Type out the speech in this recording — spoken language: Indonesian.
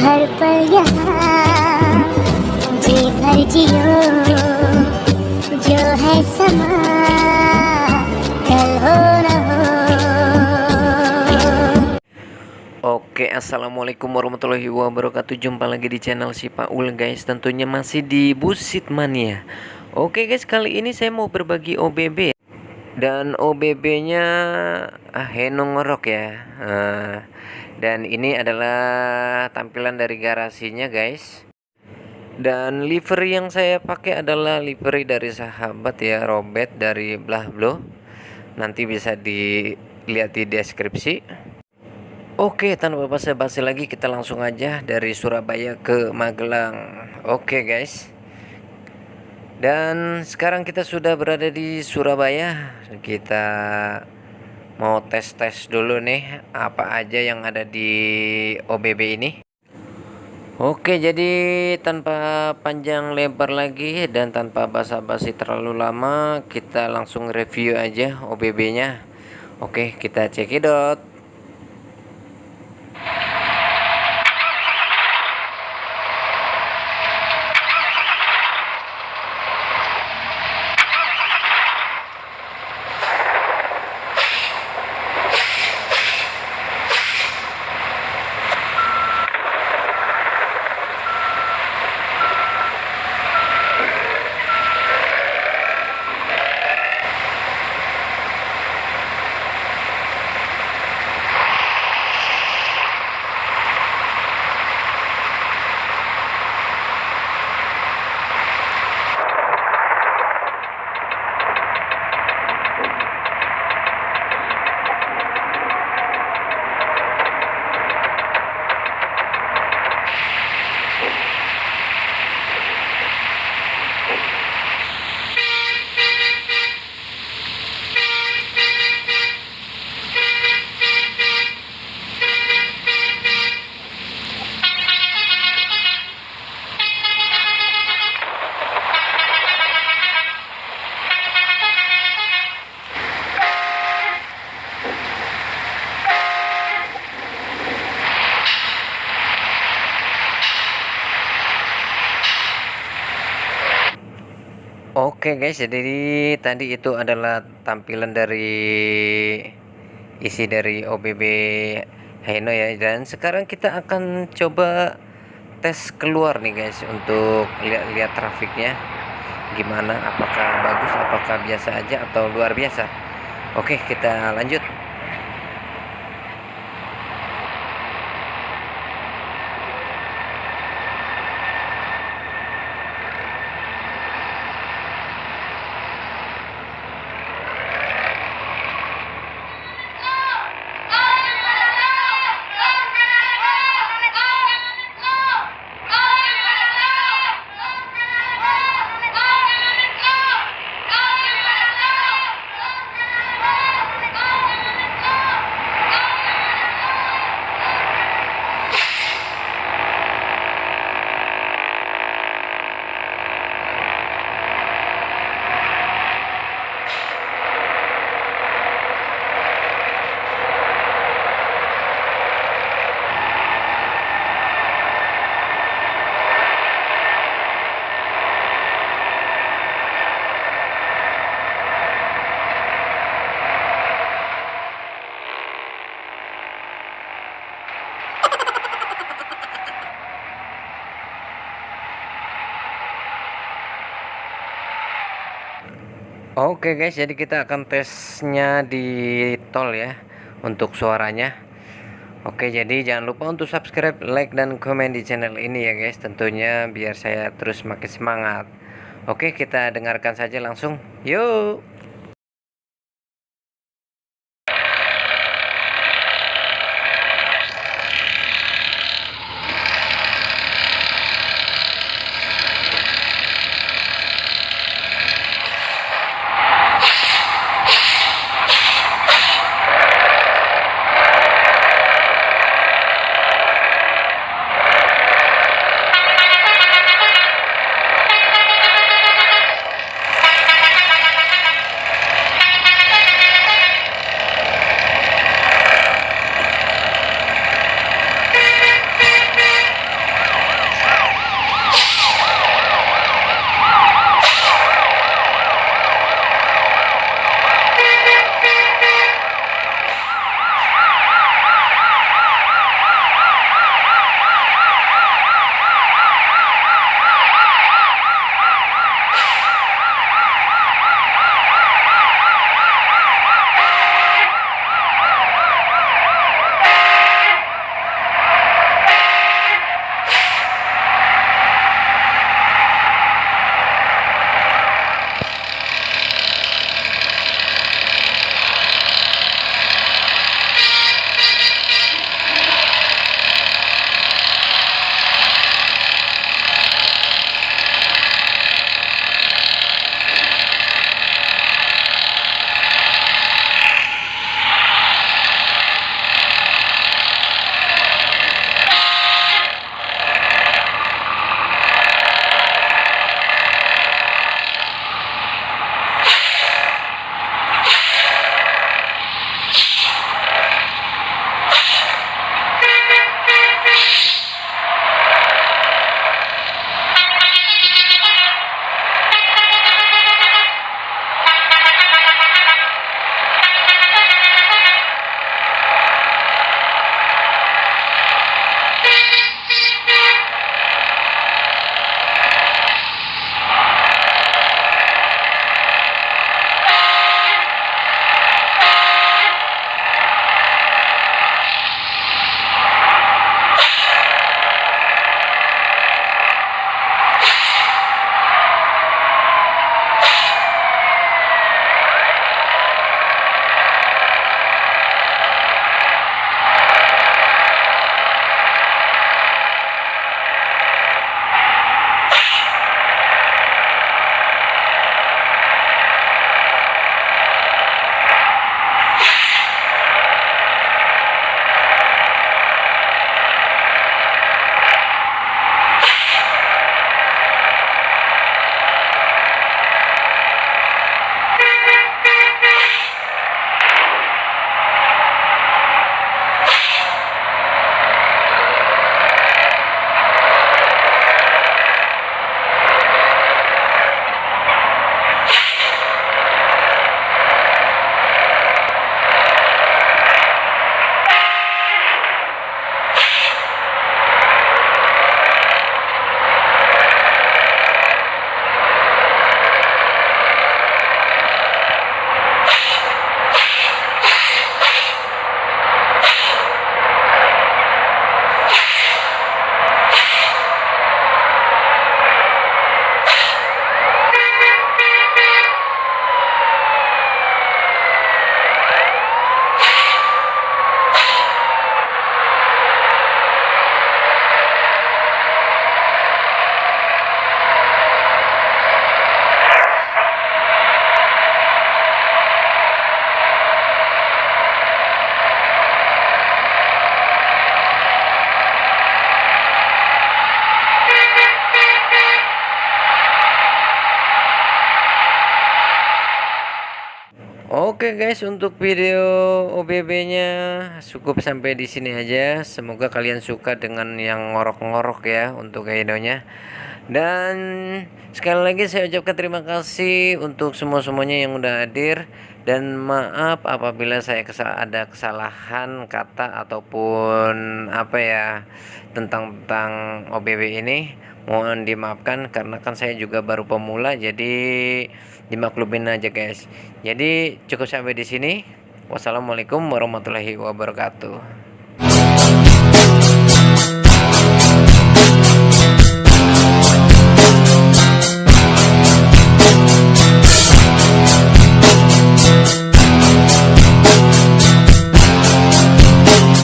हर पल यहाँ जी भर जियो जो है समा कल हो न हो. Oke, assalamualaikum warahmatullahi wabarakatuh. Jumpa lagi di channel si Paul guys. Tentunya masih di Busit Mania. Oke guys, kali ini saya mau berbagi OBB. Dan OBB-nya Heno Ngorok ya. Dan ini adalah tampilan dari garasinya guys. Dan livery yang saya pakai adalah livery dari sahabat ya, Robert dari Blahblo. Nanti bisa dilihat di deskripsi. Oke, tanpa basa-basi lagi kita langsung aja dari Surabaya ke Magelang. Oke guys. Dan sekarang kita sudah berada di Surabaya. Kita mau tes-tes dulu nih apa aja yang ada di OBB ini. Oke, jadi tanpa panjang lebar lagi dan tanpa basa-basi terlalu lama, kita langsung review aja OBB-nya. Oke, kita cekidot. Oke guys, jadi tadi itu adalah tampilan dari isi dari OBB Heno ya. Dan sekarang kita akan coba tes keluar nih guys, untuk lihat-lihat trafiknya gimana, apakah bagus, apakah biasa aja atau luar biasa. Oke, kita lanjut. Oke guys, jadi kita akan tesnya di tol ya untuk suaranya. Oke, jadi jangan lupa untuk subscribe, like, dan komen di channel ini ya guys, tentunya biar saya terus makin semangat. Oke, kita dengarkan saja langsung. Yuk. Oke guys, untuk video OBB-nya cukup sampai di sini aja. Semoga kalian suka dengan yang ngorok-ngorok ya untuk videonya. Dan sekali lagi saya ucapkan terima kasih untuk semuanya yang udah hadir, dan maaf apabila saya ada kesalahan kata ataupun apa ya tentang OBB ini. Mohon dimaafkan karena kan saya juga baru pemula, jadi dimaklumin aja guys. Jadi cukup sampai di sini. Wassalamualaikum warahmatullahi wabarakatuh.